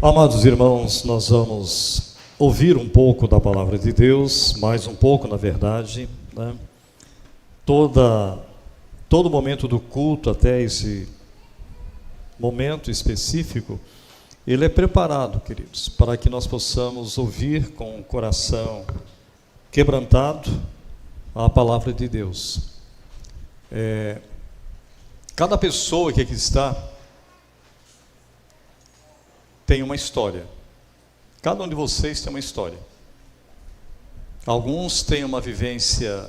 Amados irmãos, nós vamos ouvir um pouco da palavra de Deus, mais um pouco, na verdade, né? Todo momento do culto, até esse momento específico, ele é preparado, queridos, para que nós possamos ouvir com o coração quebrantado a palavra de Deus. Cada pessoa que aqui está tem uma história. Cada um de vocês tem uma história. Alguns têm uma vivência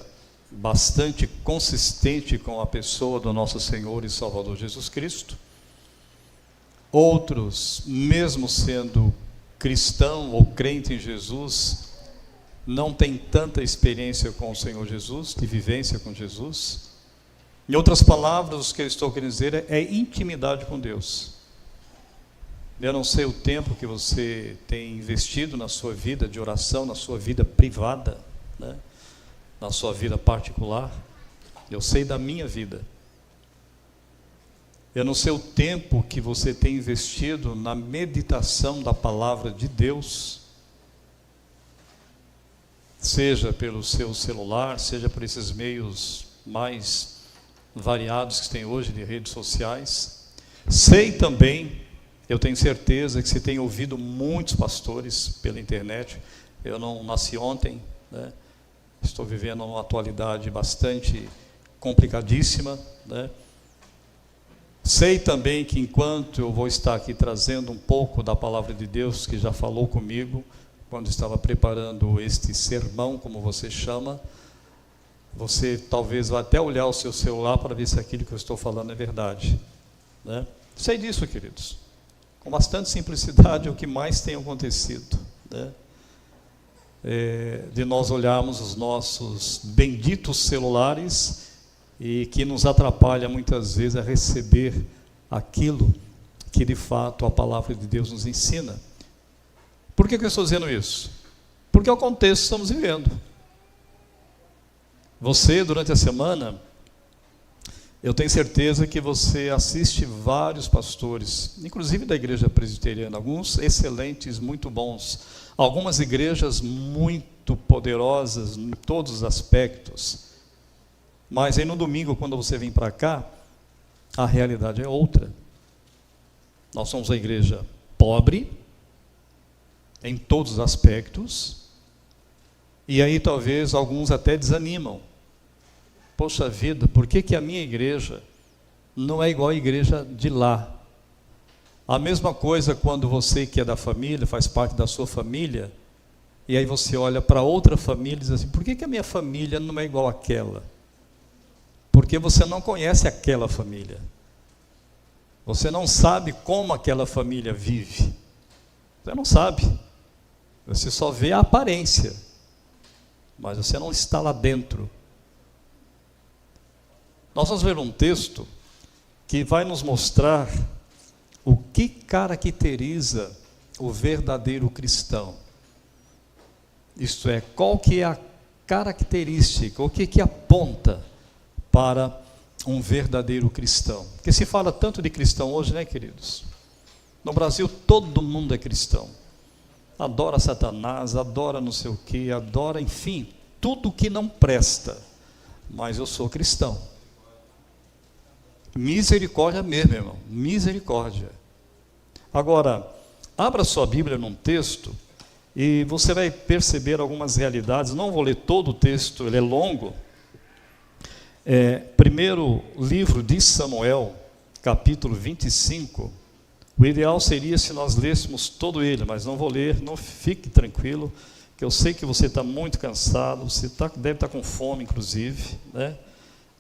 bastante consistente com a pessoa do nosso Senhor e Salvador Jesus Cristo. Outros, mesmo sendo cristão ou crente em Jesus, não têm tanta experiência com o Senhor Jesus, de vivência com Jesus. Em outras palavras, o que eu estou querendo dizer é intimidade com Deus. Eu não sei o tempo que você tem investido na sua vida de oração, na sua vida privada, né? Na sua vida particular. Eu sei da minha vida. Eu não sei o tempo que você tem investido na meditação da palavra de Deus, seja pelo seu celular, seja por esses meios mais variados que tem hoje de redes sociais. Sei também, eu tenho certeza que você tem ouvido muitos pastores pela internet. Eu não nasci ontem, né? Estou vivendo uma atualidade bastante complicadíssima, né? Sei também que enquanto eu vou estar aqui trazendo um pouco da palavra de Deus, que já falou comigo, quando estava preparando este sermão, como você chama, você talvez vá até olhar o seu celular para ver se aquilo que eu estou falando é verdade, né? Sei disso, queridos. Com bastante simplicidade, é o que mais tem acontecido, né? De nós olharmos os nossos benditos celulares e que nos atrapalha muitas vezes a receber aquilo que de fato a palavra de Deus nos ensina. Por que eu estou dizendo isso? Porque é o contexto que estamos vivendo. Você, durante a semana, eu tenho certeza que você assiste vários pastores, inclusive da igreja presbiteriana, alguns excelentes, muito bons, algumas igrejas muito poderosas em todos os aspectos, mas aí no domingo, quando você vem para cá, a realidade é outra. Nós somos uma igreja pobre, em todos os aspectos, e aí talvez alguns até desanimam. Poxa vida, por que a minha igreja não é igual à igreja de lá? A mesma coisa quando você que é da família, faz parte da sua família, e aí você olha para outra família e diz assim, por que a minha família não é igual àquela? Porque você não conhece aquela família. Você não sabe como aquela família vive. Você não sabe. Você só vê a aparência, mas você não está lá dentro. Nós vamos ver um texto que vai nos mostrar o que caracteriza o verdadeiro cristão. Isto é, qual que é a característica, o que aponta para um verdadeiro cristão. Porque se fala tanto de cristão hoje, né, queridos? No Brasil todo mundo é cristão. Adora Satanás, adora não sei o que, adora, enfim, tudo que não presta. Mas eu sou cristão. Misericórdia mesmo, irmão, misericórdia. Agora, abra sua Bíblia num texto e você vai perceber algumas realidades. Não vou ler todo o texto, ele é longo. Primeiro livro de Samuel, capítulo 25. O ideal seria se nós lêssemos todo ele, mas não vou ler, não fique tranquilo, que eu sei que você está muito cansado, você deve estar com fome, inclusive, né?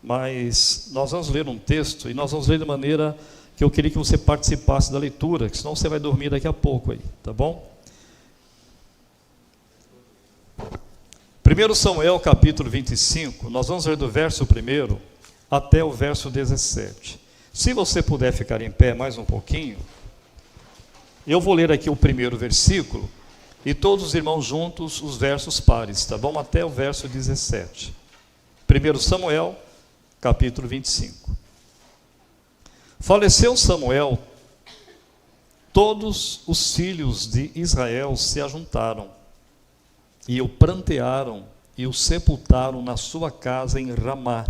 Mas nós vamos ler um texto e nós vamos ler de maneira que eu queria que você participasse da leitura, que senão você vai dormir daqui a pouco aí, tá bom? 1 Samuel capítulo 25, nós vamos ler do verso 1 até o verso 17. Se você puder ficar em pé mais um pouquinho, eu vou ler aqui o primeiro versículo e todos os irmãos juntos os versos pares, tá bom? Até o verso 17. 1 Samuel capítulo 25. Faleceu Samuel Todos os filhos de Israel se ajuntaram e o prantearam e o sepultaram na sua casa em Ramá.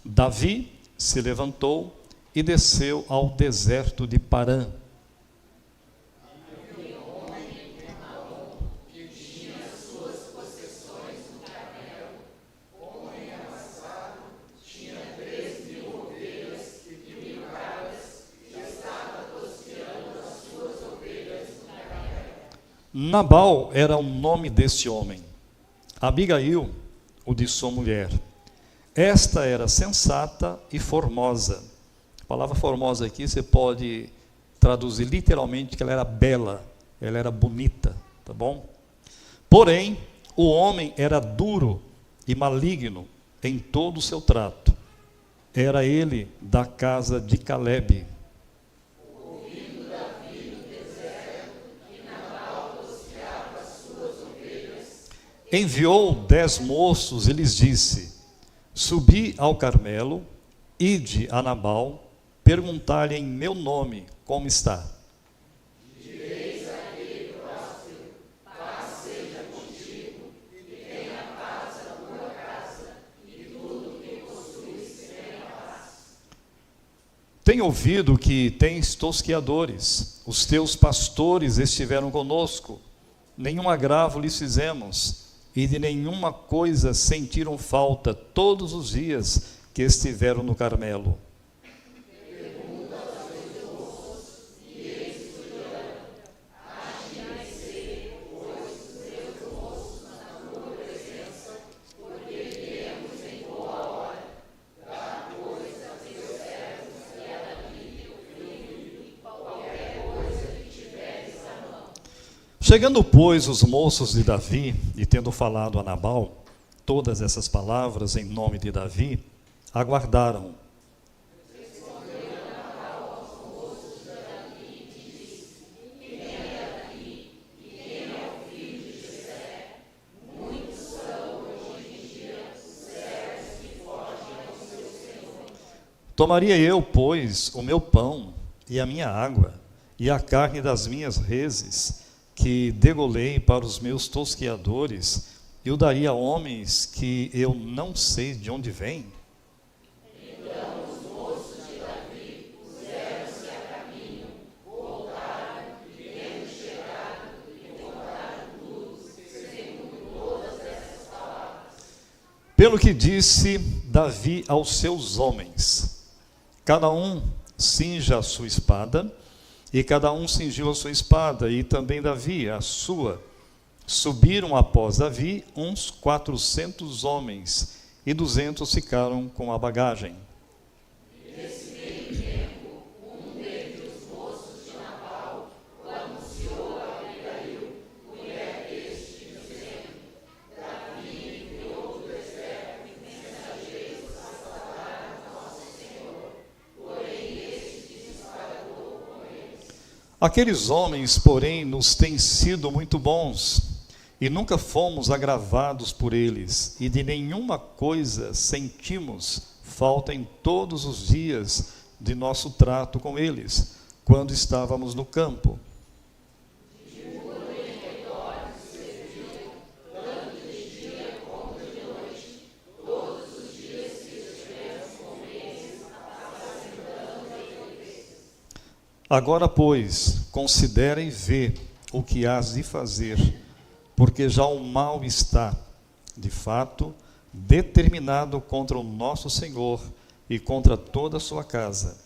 Davi se levantou e desceu ao deserto de Parã. Nabal era o nome desse homem. Abigail, o de sua mulher. Esta era sensata e formosa. A palavra formosa aqui você pode traduzir literalmente que ela era bela, ela era bonita, tá bom? Porém, o homem era duro e maligno em todo o seu trato. Era ele da casa de Calebe. Enviou 10 moços e lhes disse: subi ao Carmelo, ide a Nabal, perguntai-lhe em meu nome como está. Direis a ele próspero, paz seja contigo, e tenha paz a tua casa, e tudo que possuis tenha paz. Tenho ouvido que tens tosqueadores, os teus pastores estiveram conosco, nenhum agravo lhes fizemos, e de nenhuma coisa sentiram falta todos os dias que estiveram no Carmelo. Chegando, pois, os moços de Davi, e tendo falado a Nabal todas essas palavras em nome de Davi, aguardaram. Tomaria eu, pois, o meu pão e a minha água, e a carne das minhas reses, que degolei para os meus tosqueadores, e o daria a homens que eu não sei de onde vêm? Então os moços de Davi puseram-se a caminho, voltaram, e tendo chegado, e contaram tudo, segundo todas essas palavras. Pelo que disse Davi aos seus homens: cada um cinja a sua espada, e cada um cingiu a sua espada, e também Davi a sua. Subiram após Davi uns 400 homens, e 200 ficaram com a bagagem. Nesse meio tempo, um dentre os moços de Nabal o anunciou a Abigail, mulher deste, dizendo: Davi enviou do deserto mensageiros a saudar nosso Senhor, porém este disparou com eles. Aqueles homens, porém, nos têm sido muito bons, e nunca fomos agravados por eles, e de nenhuma coisa sentimos falta em todos os dias de nosso trato com eles, quando estávamos no campo. Agora, pois, considera e vê o que hás de fazer, porque já o mal está, de fato, determinado contra o nosso Senhor e contra toda a sua casa.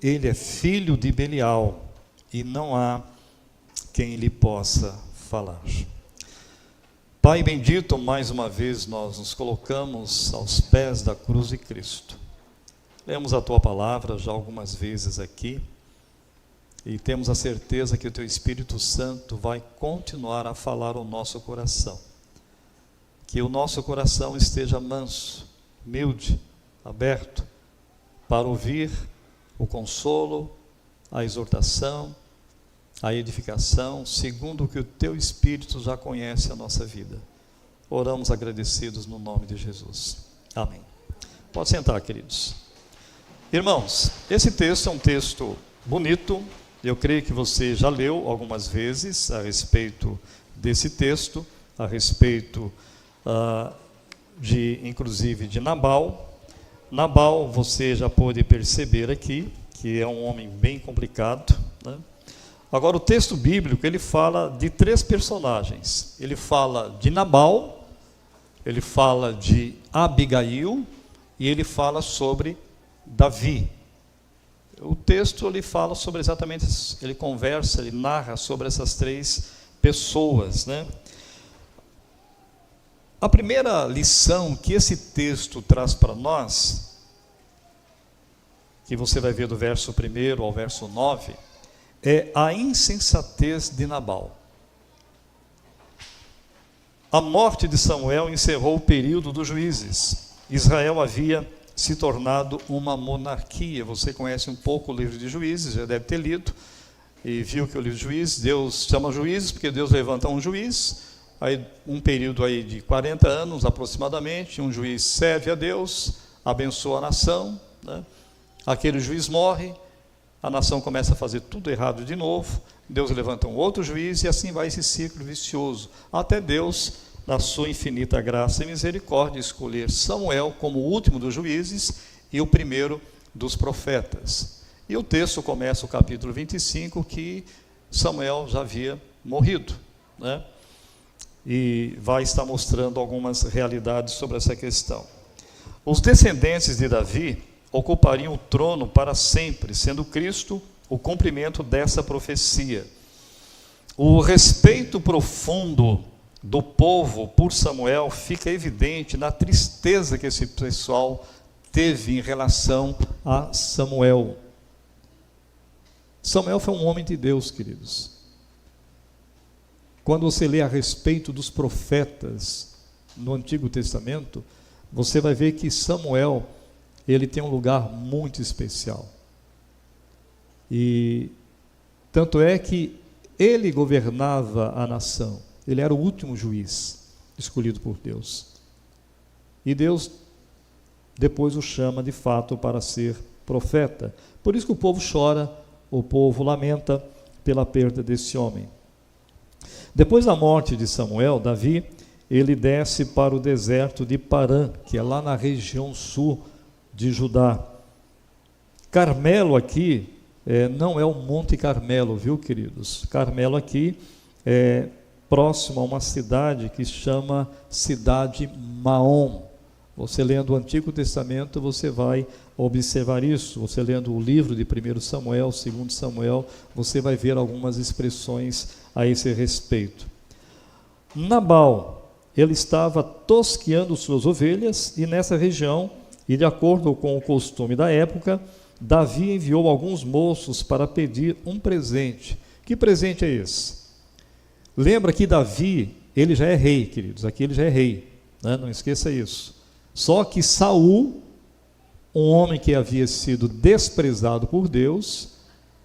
Ele é filho de Belial, e não há quem lhe possa falar. Pai bendito, mais uma vez nós nos colocamos aos pés da cruz de Cristo. Lemos a tua palavra já algumas vezes aqui, e temos a certeza que o Teu Espírito Santo vai continuar a falar ao nosso coração. Que o nosso coração esteja manso, humilde, aberto, para ouvir o consolo, a exortação, a edificação, segundo o que o Teu Espírito já conhece a nossa vida. Oramos agradecidos no nome de Jesus. Amém. Pode sentar, queridos. Irmãos, esse texto é um texto bonito, Eu creio que você já leu algumas vezes a respeito desse texto, a respeito inclusive de Nabal. Nabal, você já pôde perceber aqui, que é um homem bem complicado, né? Agora, o texto bíblico, ele fala de 3 personagens. Ele fala de Nabal, ele fala de Abigail e ele fala sobre Davi. O texto, ele fala sobre exatamente, ele conversa, ele narra sobre essas 3 pessoas, né? A primeira lição que esse texto traz para nós, que você vai ver do verso 1 ao verso 9, é a insensatez de Nabal. A morte de Samuel encerrou o período dos juízes. Israel havia se tornado uma monarquia. Você conhece um pouco o livro de Juízes, já deve ter lido, e viu que o livro de Juízes, Deus chama juízes, porque Deus levanta um juiz, aí um período aí de 40 anos aproximadamente, um juiz serve a Deus, abençoa a nação, né? Aquele juiz morre, a nação começa a fazer tudo errado de novo, Deus levanta um outro juiz e assim vai esse ciclo vicioso, até Deus, na sua infinita graça e misericórdia, escolher Samuel como o último dos juízes e o primeiro dos profetas. E o texto começa o capítulo 25, que Samuel já havia morrido, né? E vai estar mostrando algumas realidades sobre essa questão. Os descendentes de Davi ocupariam o trono para sempre, sendo Cristo o cumprimento dessa profecia. O respeito profundo do povo por Samuel fica evidente na tristeza que esse pessoal teve em relação a Samuel. Samuel foi um homem de Deus, queridos. Quando você lê a respeito dos profetas no Antigo Testamento, você vai ver que Samuel, ele tem um lugar muito especial. E tanto é que ele governava a nação. Ele era o último juiz escolhido por Deus. E Deus depois o chama de fato para ser profeta. Por isso que o povo chora, o povo lamenta pela perda desse homem. Depois da morte de Samuel, Davi, ele desce para o deserto de Parã, que é lá na região sul de Judá. Carmelo aqui não é o Monte Carmelo, viu, queridos? Carmelo aqui é próximo a uma cidade que se chama Cidade Maom. Você lendo o Antigo Testamento, você vai observar isso. Você lendo o livro de 1 Samuel, 2 Samuel, você vai ver algumas expressões a esse respeito. Nabal, ele estava tosqueando suas ovelhas, e nessa região, e de acordo com o costume da época, Davi enviou alguns moços para pedir um presente. Que presente é esse? Lembra que Davi, ele já é rei, queridos, aqui ele já é rei, né? Não esqueça isso. Só que Saul, um homem que havia sido desprezado por Deus,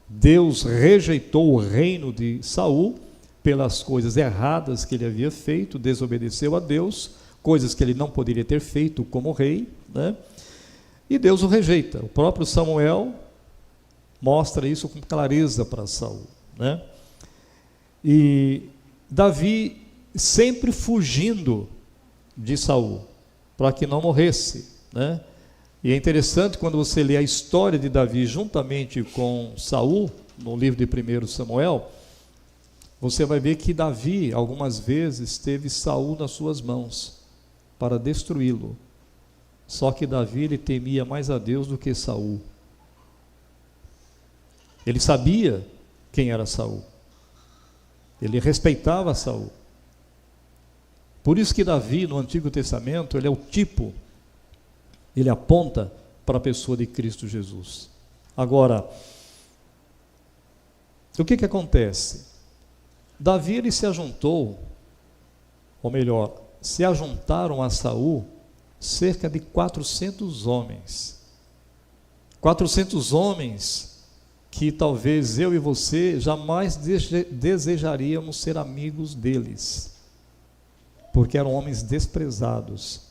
Deus rejeitou o reino de Saul pelas coisas erradas que ele havia feito, desobedeceu a Deus, coisas que ele não poderia ter feito como rei, né? E Deus o rejeita. O próprio Samuel mostra isso com clareza para Saul, né? E Davi sempre fugindo de Saul, para que não morresse, né? E é interessante quando você lê a história de Davi juntamente com Saul, no livro de 1 Samuel, você vai ver que Davi, algumas vezes, teve Saul nas suas mãos para destruí-lo. Só que Davi, ele temia mais a Deus do que Saul. Ele sabia quem era Saul. Ele respeitava Saul. Por isso que Davi, no Antigo Testamento, ele é o tipo, ele aponta para a pessoa de Cristo Jesus. Agora, o que acontece? Davi, ele se ajuntou, ou melhor, se ajuntaram a Saul cerca de 400 homens. 400 homens que talvez eu e você jamais desejaríamos ser amigos deles, porque eram homens desprezados,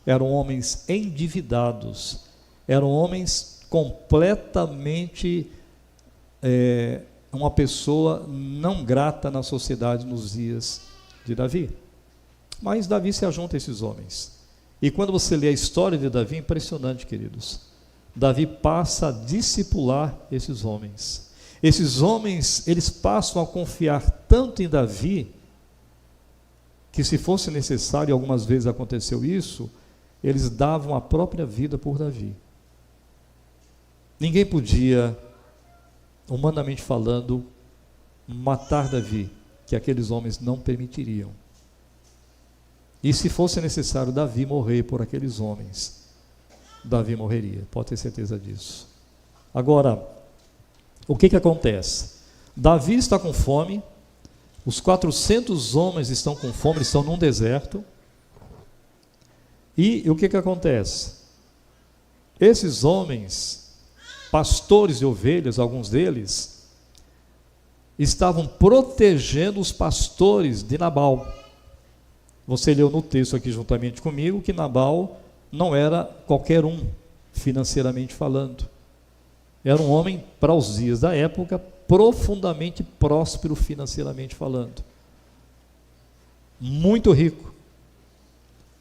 eram homens endividados, eram homens completamente uma pessoa não grata na sociedade nos dias de Davi. Mas Davi se ajunta a esses homens. E quando você lê a história de Davi, é impressionante, queridos. Davi passa a discipular esses homens. Esses homens, eles passam a confiar tanto em Davi, que se fosse necessário, e algumas vezes aconteceu isso, eles davam a própria vida por Davi. Ninguém podia, humanamente falando, matar Davi, que aqueles homens não permitiriam. E se fosse necessário Davi morrer por aqueles homens, Davi morreria, pode ter certeza disso. Agora, o que acontece? Davi está com fome, os 400 homens estão com fome, eles estão num deserto. E o que acontece? Esses homens, pastores de ovelhas, alguns deles, estavam protegendo os pastores de Nabal. Você leu no texto aqui juntamente comigo que Nabal não era qualquer um, financeiramente falando. Era um homem, para os dias da época, profundamente próspero financeiramente falando. Muito rico.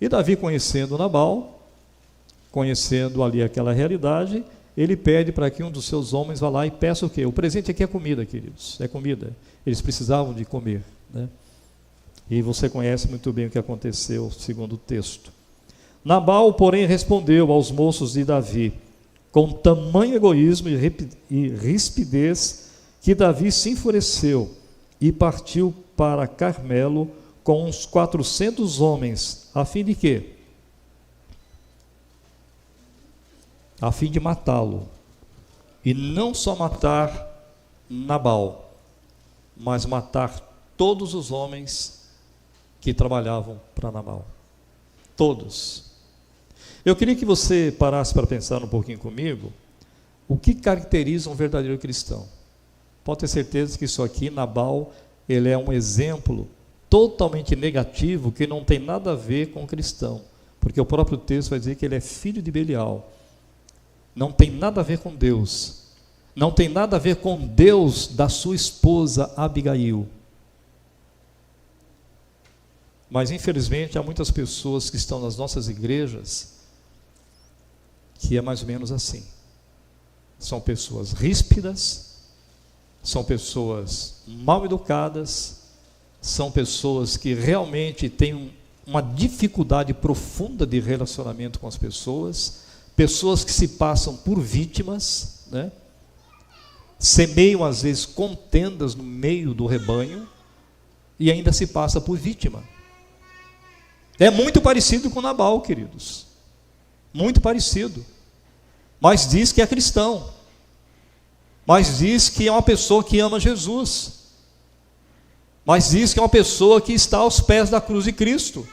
E Davi, conhecendo Nabal, conhecendo ali aquela realidade, ele pede para que um dos seus homens vá lá e peça o quê? O presente aqui é comida, queridos, é comida. Eles precisavam de comer, né? E você conhece muito bem o que aconteceu, segundo o texto. Nabal, porém, respondeu aos moços de Davi, com tamanho egoísmo e rispidez, que Davi se enfureceu e partiu para Carmelo com uns 400 homens, a fim de quê? A fim de matá-lo. E não só matar Nabal, mas matar todos os homens que trabalhavam para Nabal. Todos. Eu queria que você parasse para pensar um pouquinho comigo, o que caracteriza um verdadeiro cristão. Pode ter certeza que isso aqui, Nabal, ele é um exemplo totalmente negativo, que não tem nada a ver com o cristão, porque o próprio texto vai dizer que ele é filho de Belial. Não tem nada a ver com Deus, não tem nada a ver com Deus da sua esposa Abigail. Mas infelizmente há muitas pessoas que estão nas nossas igrejas que é mais ou menos assim. São pessoas ríspidas, são pessoas mal educadas, são pessoas que realmente têm uma dificuldade profunda de relacionamento com as pessoas, pessoas que se passam por vítimas, né? Semeiam às vezes contendas no meio do rebanho e ainda se passa por vítima. É muito parecido com Nabal, queridos, muito parecido, mas diz que é cristão, mas diz que é uma pessoa que ama Jesus, mas diz que é uma pessoa que está aos pés da cruz de Cristo.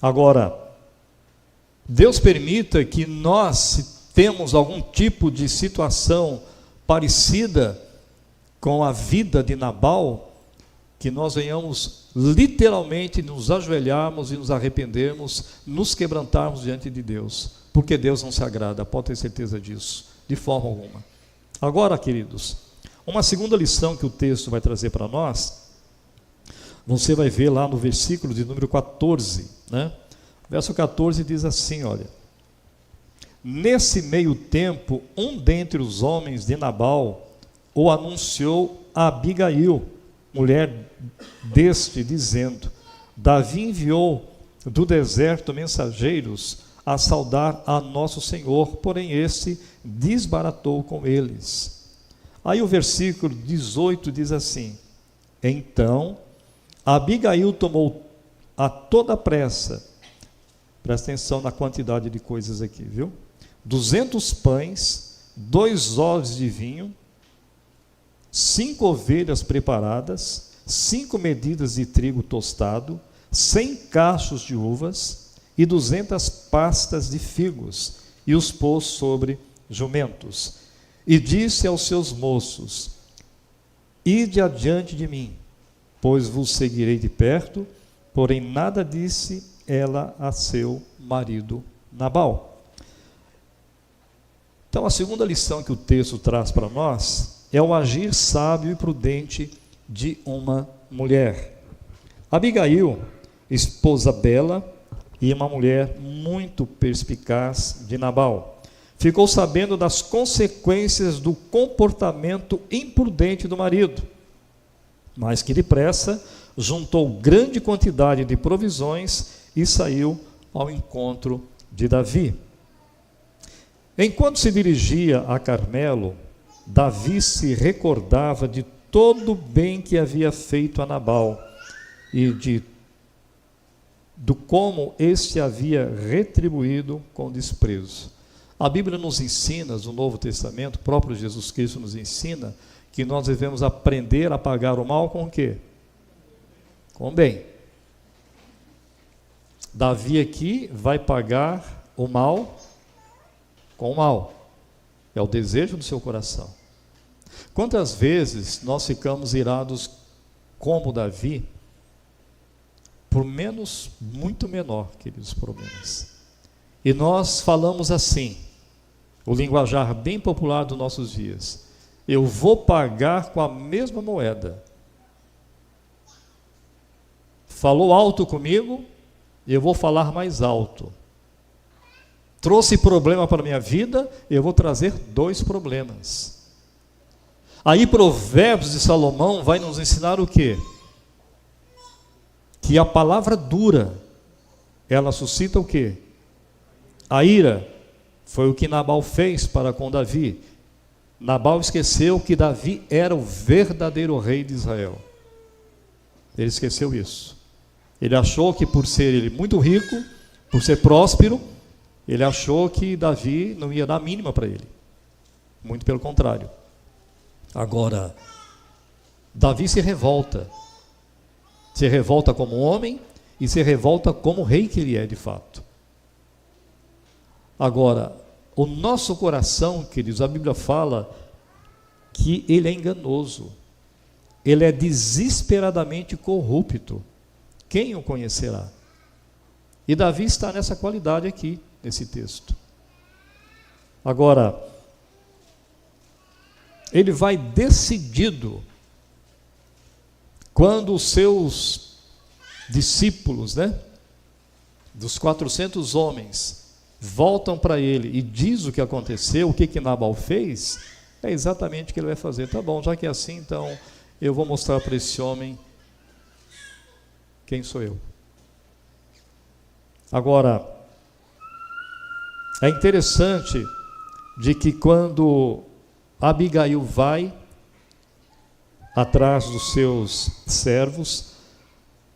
Agora, Deus permita que nós, se temos algum tipo de situação parecida com a vida de Nabal, que nós venhamos literalmente nos ajoelharmos e nos arrependermos, nos quebrantarmos diante de Deus, porque Deus não se agrada, pode ter certeza disso, de forma alguma. Agora, queridos, uma segunda lição que o texto vai trazer para nós, você vai ver lá no versículo de número 14, né? Verso 14 diz assim, olha: nesse meio tempo, um dentre os homens de Nabal o anunciou a Abigail, mulher deste, dizendo: Davi enviou do deserto mensageiros a saudar a nosso Senhor, porém este desbaratou com eles. Aí o versículo 18 diz assim: então Abigail tomou a toda pressa, presta atenção na quantidade de coisas aqui, viu? 200 pães, 2 odres de vinho, 5 ovelhas preparadas, 5 medidas de trigo tostado, 100 cachos de uvas e 200 pastas de figos, e os pôs sobre jumentos. E disse aos seus moços: ide adiante de mim, pois vos seguirei de perto. Porém nada disse ela a seu marido Nabal. Então, a segunda lição que o texto traz para nós é o agir sábio e prudente de uma mulher. Abigail, esposa bela e uma mulher muito perspicaz de Nabal, ficou sabendo das consequências do comportamento imprudente do marido, mas que depressa juntou grande quantidade de provisões e saiu ao encontro de Davi. Enquanto se dirigia a Carmelo, Davi se recordava de todo o bem que havia feito a Nabal e do como este havia retribuído com desprezo. A Bíblia nos ensina, no Novo Testamento, o próprio Jesus Cristo nos ensina, que nós devemos aprender a pagar o mal com o quê? Com o bem. Davi aqui vai pagar o mal com o mal. É o desejo do seu coração. Quantas vezes nós ficamos irados como Davi, por muito menor, queridos, problemas. E nós falamos assim, o linguajar bem popular dos nossos dias: eu vou pagar com a mesma moeda. Falou alto comigo, eu vou falar mais alto. Trouxe problema para a minha vida, eu vou trazer 2 problemas. Aí Provérbios de Salomão vai nos ensinar o quê? Que a palavra dura, ela suscita o quê? A ira. Foi o que Nabal fez para com Davi. Nabal esqueceu que Davi era o verdadeiro rei de Israel. Ele esqueceu isso. Ele achou que por ser ele muito rico, por ser próspero, ele achou que Davi não ia dar a mínima para ele. Muito pelo contrário. Agora, Davi se revolta. Se revolta como homem e se revolta como rei que ele é de fato. Agora, o nosso coração, queridos, a Bíblia fala que ele é enganoso. Ele é desesperadamente corrupto. Quem o conhecerá? E Davi está nessa qualidade aqui, nesse texto. Agora, ele vai decidido. Quando os seus discípulos, dos 400 homens, voltam para ele e diz o que aconteceu, o que Nabal fez, é exatamente o que ele vai fazer. Tá bom, já que é assim, então eu vou mostrar para esse homem quem sou eu. Agora, é interessante de que quando Abigail vai atrás dos seus servos,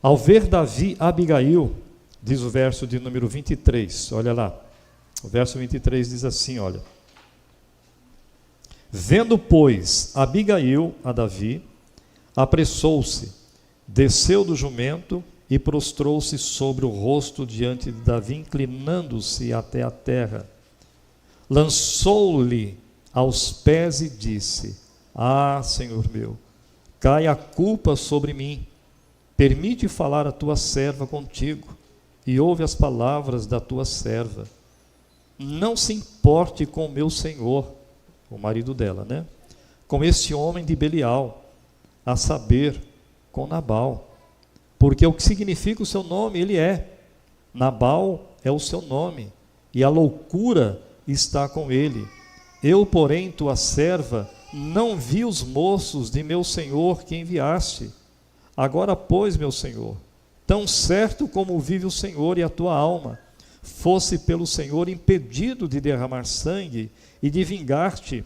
ao ver Davi, Abigail, diz o verso de número 23, olha lá, o verso 23 diz assim, olha: vendo, pois, Abigail a Davi, apressou-se, desceu do jumento e prostrou-se sobre o rosto diante de Davi, inclinando-se até a terra. Lançou-lhe aos pés e disse: ah, Senhor meu, cai a culpa sobre mim. Permite falar a tua serva contigo, e ouve as palavras da tua serva. Não se importe com meu senhor, o marido dela, com este homem de Belial, a saber, com Nabal. Porque o que significa o seu nome, ele é. Nabal é o seu nome, e a loucura está com ele. Eu, porém, tua serva, não vi os moços de meu senhor que enviaste. Agora, pois, meu senhor, tão certo como vive o Senhor e a tua alma, fosse pelo Senhor impedido de derramar sangue e de vingar-te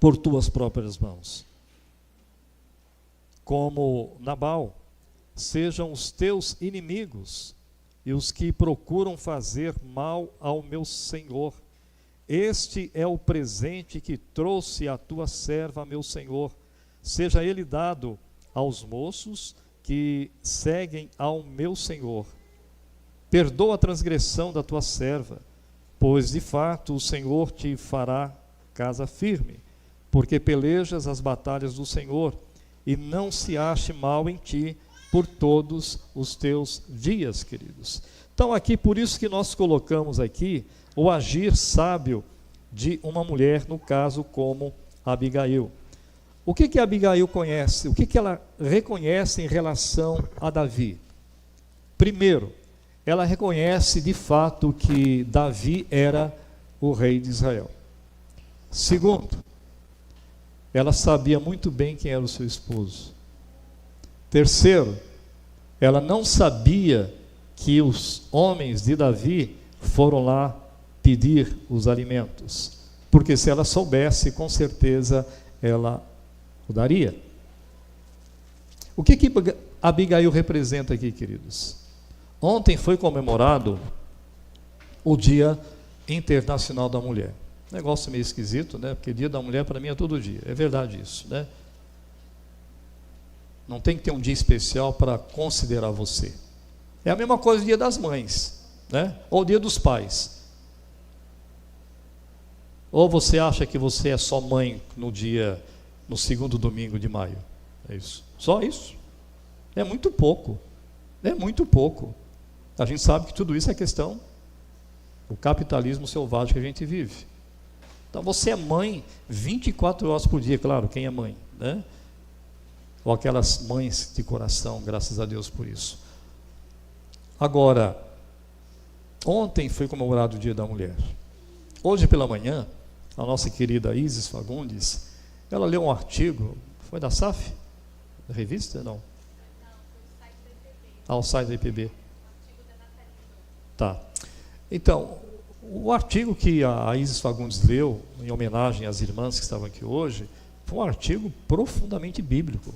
por tuas próprias mãos. Como Nabal, sejam os teus inimigos e os que procuram fazer mal ao meu senhor. Este é o presente que trouxe a tua serva, meu senhor. Seja ele dado aos moços que seguem ao meu senhor. Perdoa a transgressão da tua serva, pois de fato o Senhor te fará casa firme, porque pelejas as batalhas do Senhor, e não se ache mal em ti por todos os teus dias, queridos. Então aqui, por isso que nós colocamos aqui o agir sábio de uma mulher, no caso como Abigail. O que Abigail conhece? O que ela reconhece em relação a Davi? Primeiro, ela reconhece de fato que Davi era o rei de Israel. Segundo, ela sabia muito bem quem era o seu esposo. Terceiro, ela não sabia que os homens de Davi foram lá pedir os alimentos, porque se ela soubesse, com certeza ela o daria. O que Abigail representa aqui, queridos? Ontem foi comemorado o Dia Internacional da Mulher. Negócio meio esquisito, né? Porque Dia da Mulher para mim é todo dia. É verdade isso, né? Não tem que ter um dia especial para considerar você. É a mesma coisa do Dia das Mães, né? Ou o Dia dos Pais. Ou você acha que você é só mãe no segundo domingo de maio? É isso. Só isso. É muito pouco. É muito pouco. A gente sabe que tudo isso é questão do capitalismo selvagem que a gente vive. Então você é mãe 24 horas por dia, claro, quem é mãe, né? Ou aquelas mães de coração, graças a Deus por isso. Agora, ontem foi comemorado o Dia da Mulher. Hoje pela manhã, a nossa querida Isis Fagundes, ela leu um artigo, foi da SAF? Da revista? Não. O site da IPB. Tá. Então, o artigo que a Isis Fagundes leu, em homenagem às irmãs que estavam aqui hoje, foi um artigo profundamente bíblico,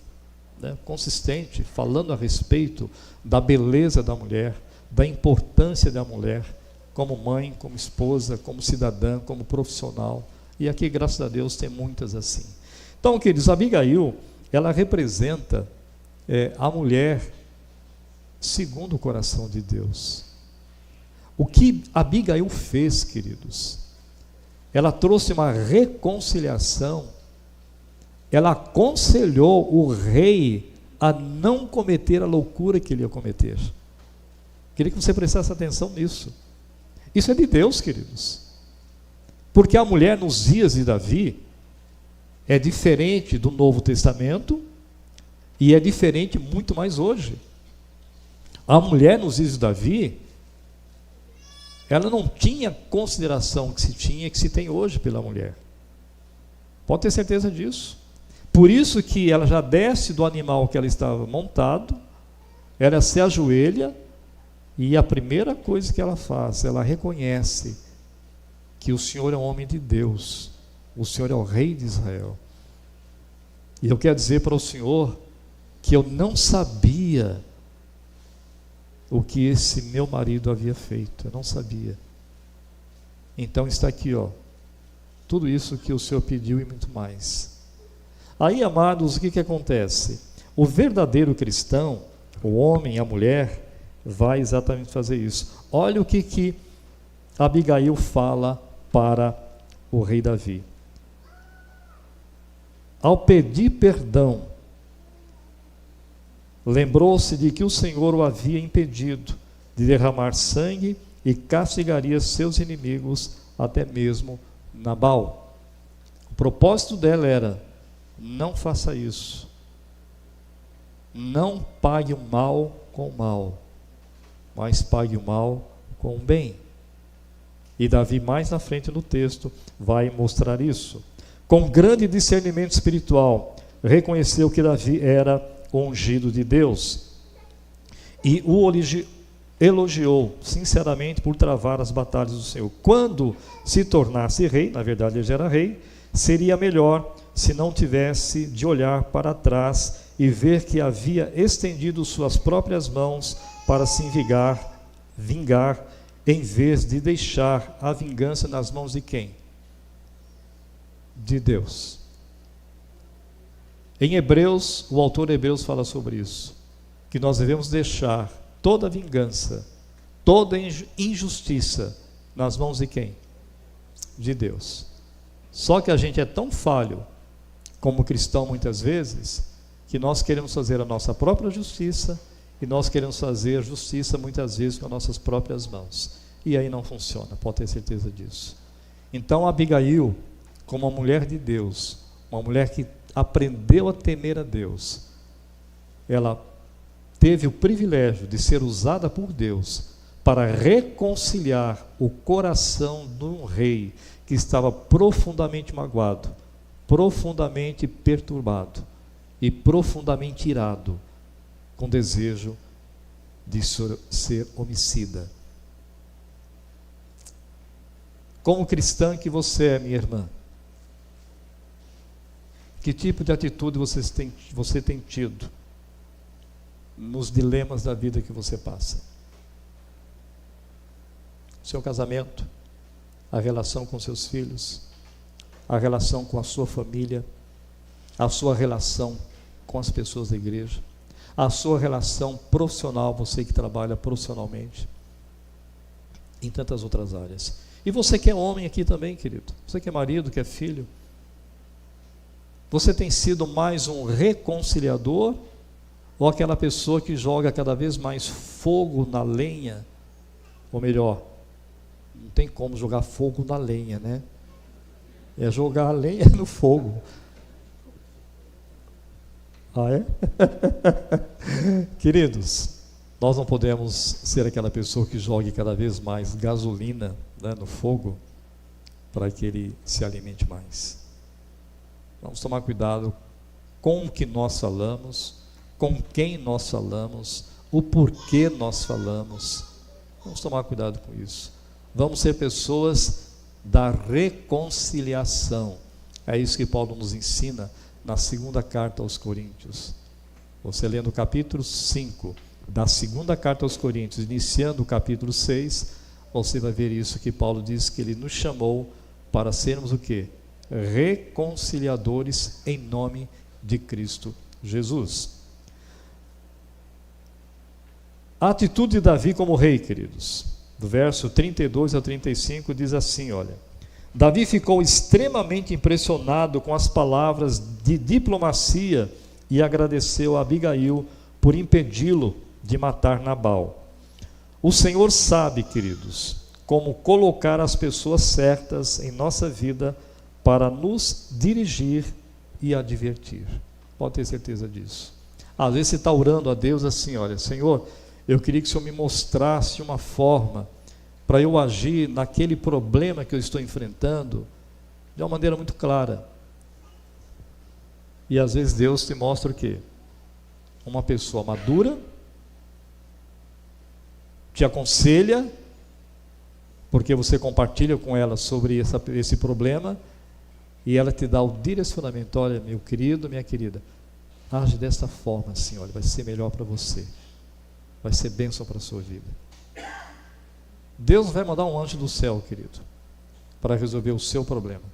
né? Consistente, falando a respeito da beleza da mulher, da importância da mulher, como mãe, como esposa, como cidadã, como profissional. E aqui, graças a Deus, tem muitas assim. Então, queridos, Abigail, ela representa a mulher segundo o coração de Deus. O que Abigail fez, queridos? Ela trouxe uma reconciliação. Ela aconselhou o rei a não cometer a loucura que ele ia cometer. Queria que você prestasse atenção nisso. Isso é de Deus, queridos. Porque a mulher nos dias de Davi é diferente do Novo Testamento e é diferente muito mais hoje. A mulher nos dias de Davi, ela não tinha consideração que se tinha, que se tem hoje pela mulher. Pode ter certeza disso. Por isso que ela já desce do animal que ela estava montado, ela se ajoelha e a primeira coisa que ela faz, ela reconhece que o Senhor é um homem de Deus, o Senhor é o rei de Israel. E eu quero dizer para o Senhor que eu não sabia o que esse meu marido havia feito, eu não sabia. Então está aqui, tudo isso que o Senhor pediu e muito mais. Aí, amados, o que acontece? O verdadeiro cristão, o homem, a mulher, vai exatamente fazer isso. Olha o que Abigail fala para o rei Davi. Ao pedir perdão, lembrou-se de que o Senhor o havia impedido de derramar sangue e castigaria seus inimigos, até mesmo Nabal. O propósito dela era: não faça isso. Não pague o mal com o mal, mas pague o mal com o bem. E Davi, mais na frente no texto, vai mostrar isso. Com grande discernimento espiritual, reconheceu que Davi era o ungido de Deus e o elogiou sinceramente por travar as batalhas do Senhor. Quando se tornasse rei, na verdade ele já era rei, seria melhor se não tivesse de olhar para trás e ver que havia estendido suas próprias mãos para se vingar, em vez de deixar a vingança nas mãos de quem? De Deus. Em Hebreus, o autor de Hebreus fala sobre isso, que nós devemos deixar toda vingança, toda injustiça nas mãos de quem? De Deus. Só que a gente é tão falho, como cristão muitas vezes, que nós queremos fazer a nossa própria justiça e nós queremos fazer justiça muitas vezes com as nossas próprias mãos. E aí não funciona, pode ter certeza disso. Então Abigail, como uma mulher de Deus, uma mulher que aprendeu a temer a Deus, ela teve o privilégio de ser usada por Deus para reconciliar o coração de um rei que estava profundamente magoado, profundamente perturbado e profundamente irado, com desejo de ser homicida. Como cristã que você é, minha irmã, que tipo de atitude você tem tido nos dilemas da vida que você passa? Seu casamento, a relação com seus filhos, a relação com a sua família, a sua relação com as pessoas da igreja, a sua relação profissional, você que trabalha profissionalmente, em tantas outras áreas. E você que é homem aqui também, querido, você que é marido, que é filho, você tem sido mais um reconciliador ou aquela pessoa que joga cada vez mais fogo na lenha? Ou melhor, não tem como jogar fogo na lenha, né? É jogar a lenha no fogo. Ah, é? Queridos, nós não podemos ser aquela pessoa que jogue cada vez mais gasolina, né, no fogo, para que ele se alimente mais. Vamos tomar cuidado com o que nós falamos, com quem nós falamos, o porquê nós falamos. Vamos tomar cuidado com isso. Vamos ser pessoas da reconciliação. É isso que Paulo nos ensina na segunda carta aos Coríntios. Você lendo o capítulo 5 da segunda carta aos Coríntios, iniciando o capítulo 6, você vai ver isso que Paulo diz, que ele nos chamou para sermos o quê? Reconciliadores em nome de Cristo Jesus. A atitude de Davi como rei, queridos, do verso 32 a 35 diz assim, olha: Davi ficou extremamente impressionado com as palavras de diplomacia e agradeceu a Abigail por impedi-lo de matar Nabal. O Senhor sabe, queridos, como colocar as pessoas certas em nossa vida para nos dirigir e advertir. Pode ter certeza disso. Às vezes você está orando a Deus assim, olha, Senhor, eu queria que o Senhor me mostrasse uma forma para eu agir naquele problema que eu estou enfrentando de uma maneira muito clara. E às vezes Deus te mostra o quê? Uma pessoa madura, te aconselha, porque você compartilha com ela sobre esse problema, e ela te dá o direcionamento, olha, meu querido, minha querida, age desta forma assim, olha, vai ser melhor para você, vai ser bênção para a sua vida. Deus vai mandar um anjo do céu, querido, para resolver o seu problema,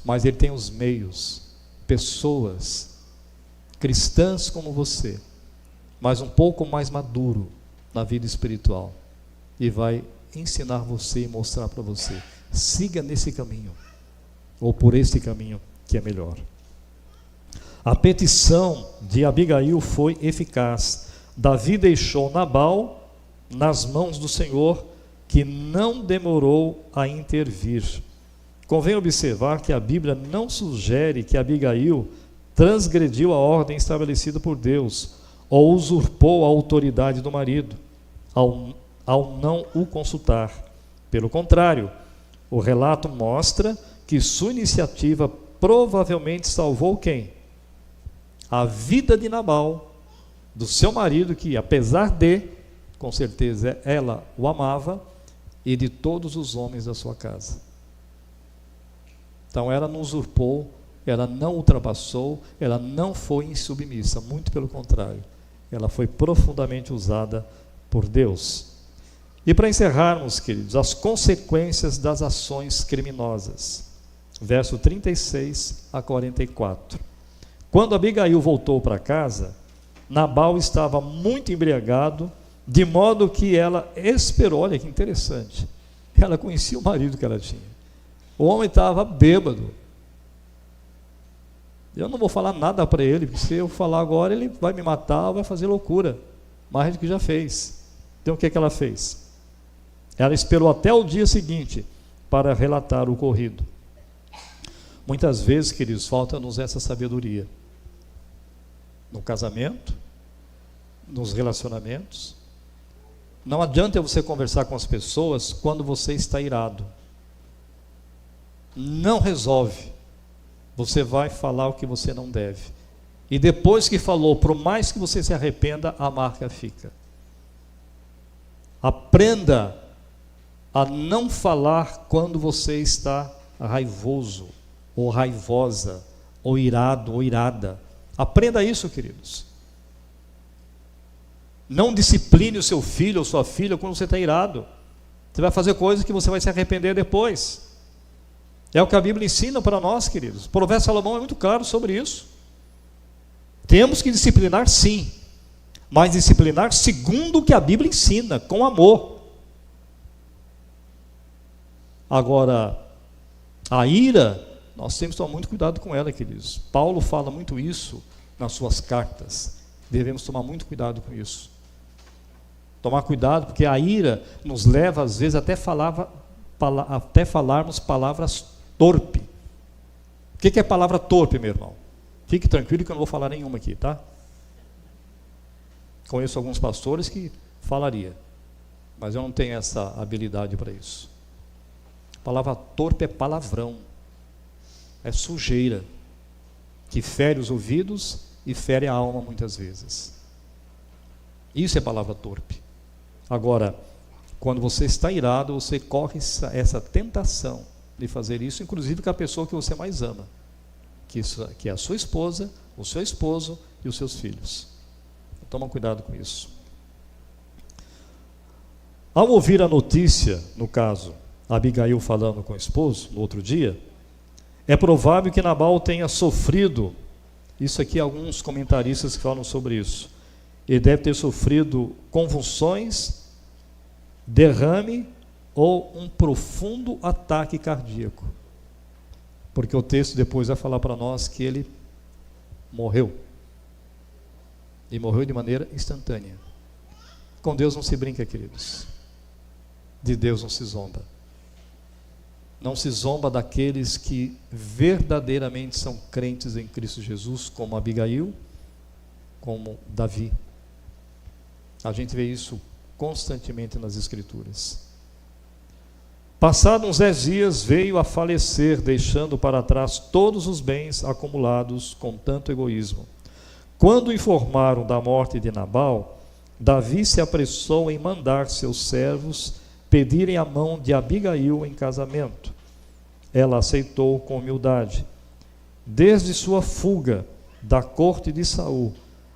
mas Ele tem os meios, pessoas, cristãs como você, mas um pouco mais maduro na vida espiritual, e vai ensinar você e mostrar para você, siga nesse caminho, ou por este caminho que é melhor. A petição de Abigail foi eficaz. Davi deixou Nabal nas mãos do Senhor, que não demorou a intervir. Convém observar que a Bíblia não sugere que Abigail transgrediu a ordem estabelecida por Deus, ou usurpou a autoridade do marido, ao não o consultar. Pelo contrário, o relato mostra que sua iniciativa provavelmente salvou quem? A vida de Nabal, do seu marido, que apesar de, com certeza ela o amava, e de todos os homens da sua casa. Então ela não usurpou, ela não ultrapassou, ela não foi insubmissa, muito pelo contrário, ela foi profundamente usada por Deus. E para encerrarmos, queridos, as consequências das ações criminosas. Verso 36 a 44. Quando Abigail voltou para casa, Nabal estava muito embriagado, de modo que ela esperou, olha que interessante, ela conhecia o marido que ela tinha. O homem estava bêbado. Eu não vou falar nada para ele, porque se eu falar agora, ele vai me matar, vai fazer loucura, mais do que já fez. Então o que ela fez? Ela esperou até o dia seguinte, para relatar o ocorrido. Muitas vezes, queridos, falta-nos essa sabedoria. No casamento, nos relacionamentos. Não adianta você conversar com as pessoas quando você está irado. Não resolve. Você vai falar o que você não deve. E depois que falou, por mais que você se arrependa, a marca fica. Aprenda a não falar quando você está raivoso, ou raivosa, ou irado, ou irada. Aprenda isso, queridos. Não discipline o seu filho ou sua filha quando você está irado. Você vai fazer coisas que você vai se arrepender depois. É o que a Bíblia ensina para nós, queridos. O Provérbios de Salomão é muito claro sobre isso. Temos que disciplinar, sim, mas disciplinar segundo o que a Bíblia ensina, com amor. Agora, a ira, nós temos que tomar muito cuidado com ela, queridos. Paulo fala muito isso nas suas cartas. Devemos tomar muito cuidado com isso. Tomar cuidado, porque a ira nos leva, às vezes, até falarmos palavras torpe. O que é palavra torpe, meu irmão? Fique tranquilo que eu não vou falar nenhuma aqui, tá? Conheço alguns pastores que falaria, mas eu não tenho essa habilidade para isso. Palavra torpe é palavrão, é sujeira, que fere os ouvidos e fere a alma muitas vezes. Isso é palavra torpe. Agora, quando você está irado, você corre essa tentação de fazer isso, inclusive com a pessoa que você mais ama, que é a sua esposa, o seu esposo e os seus filhos. Toma cuidado com isso. Ao ouvir a notícia, no caso, Abigail falando com o esposo, no outro dia, é provável que Nabal tenha sofrido, isso aqui alguns comentaristas que falam sobre isso, ele deve ter sofrido convulsões, derrame ou um profundo ataque cardíaco. Porque o texto depois vai falar para nós que ele morreu. E morreu de maneira instantânea. Com Deus não se brinca, queridos. De Deus não se zomba. Não se zomba daqueles que verdadeiramente são crentes em Cristo Jesus, como Abigail, como Davi. A gente vê isso constantemente nas Escrituras. Passados uns 10 dias, veio a falecer, deixando para trás todos os bens acumulados com tanto egoísmo. Quando informaram da morte de Nabal, Davi se apressou em mandar seus servos pedirem a mão de Abigail em casamento. Ela aceitou com humildade. Desde sua fuga da corte de Saul,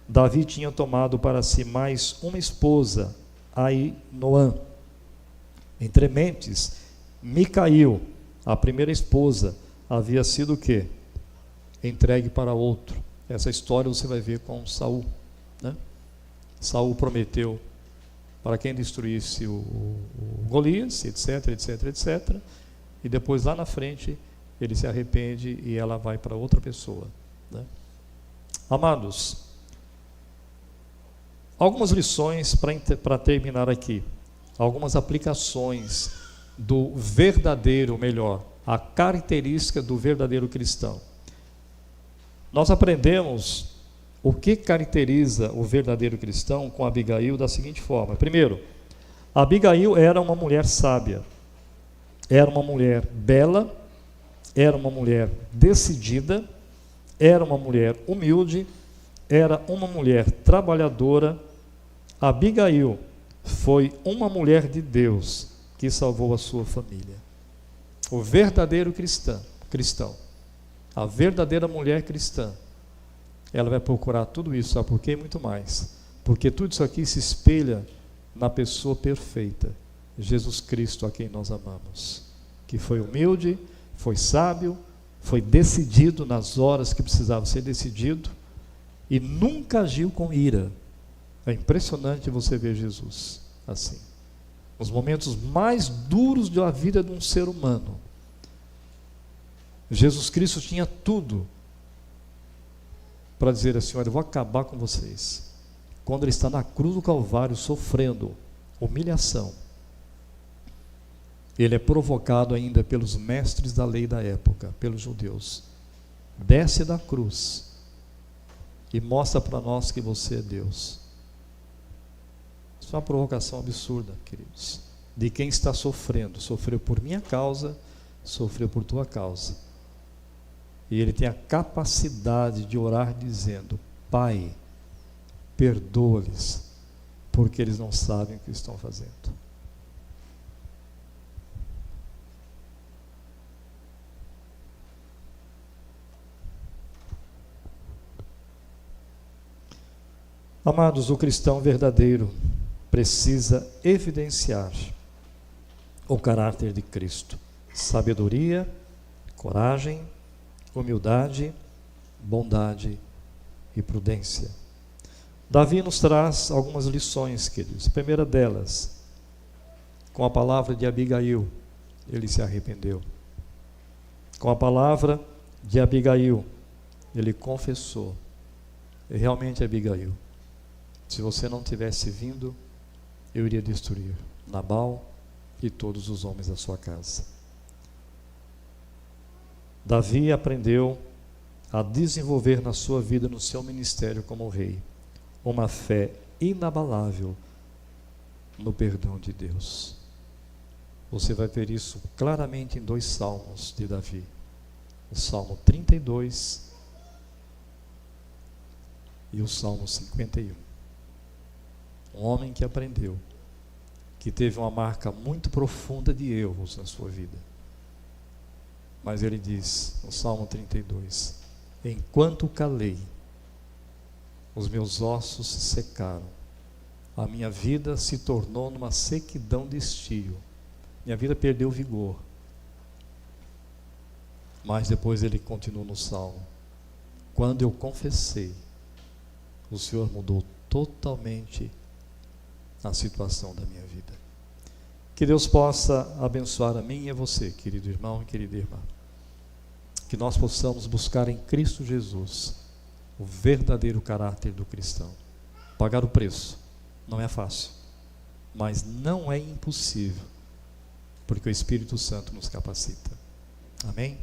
Davi tinha tomado para si mais uma esposa, Ainoã. Entre mentes, Micail, a primeira esposa, havia sido o quê? Entregue para outro. Essa história você vai ver com Saul, né? Saul prometeu para quem destruísse o Golias, etc, etc, etc. E depois lá na frente ele se arrepende e ela vai para outra pessoa, né? Amados, algumas lições para terminar aqui, algumas aplicações do verdadeiro, melhor, a característica do verdadeiro cristão. Nós aprendemos o que caracteriza o verdadeiro cristão com Abigail da seguinte forma. Primeiro, Abigail era uma mulher sábia, era uma mulher bela, era uma mulher decidida, era uma mulher humilde, era uma mulher trabalhadora. Abigail foi uma mulher de Deus que salvou a sua família. O verdadeiro cristão, a verdadeira mulher cristã, ela vai procurar tudo isso, sabe por quê? Muito mais. Porque tudo isso aqui se espelha na pessoa perfeita, Jesus Cristo, a quem nós amamos, que foi humilde, foi sábio, foi decidido nas horas que precisava ser decidido e nunca agiu com ira. É impressionante você ver Jesus assim. Nos momentos mais duros da vida de um ser humano, Jesus Cristo tinha tudo para dizer assim: olha, eu vou acabar com vocês. Quando ele está na cruz do Calvário sofrendo humilhação, ele é provocado ainda pelos mestres da lei da época, pelos judeus. Desce da cruz e mostra para nós que você é Deus. Isso é uma provocação absurda, queridos. De quem está sofrendo. Sofreu por minha causa, sofreu por tua causa. E ele tem a capacidade de orar dizendo: Pai, perdoa-lhes, porque eles não sabem o que estão fazendo. Amados, o cristão verdadeiro precisa evidenciar o caráter de Cristo: sabedoria, coragem, humildade, bondade e prudência. Davi nos traz algumas lições, queridos. A primeira delas, com a palavra de Abigail, ele se arrependeu. Com a palavra de Abigail, ele confessou. E realmente, Abigail, se você não tivesse vindo, eu iria destruir Nabal e todos os homens da sua casa. Davi aprendeu a desenvolver na sua vida, no seu ministério como rei, uma fé inabalável no perdão de Deus. Você vai ver isso claramente em 2 salmos de Davi. O Salmo 32 e o Salmo 51. Um homem que aprendeu, que teve uma marca muito profunda de erros na sua vida. Mas ele diz, no Salmo 32, enquanto calei, os meus ossos se secaram, a minha vida se tornou numa sequidão de estio, minha vida perdeu vigor. Mas depois ele continua no Salmo: quando eu confessei, o Senhor mudou totalmente a situação da minha vida. Que Deus possa abençoar a mim e a você, querido irmão e querida irmã. Que nós possamos buscar em Cristo Jesus o verdadeiro caráter do cristão. Pagar o preço não é fácil, mas não é impossível, porque o Espírito Santo nos capacita. Amém?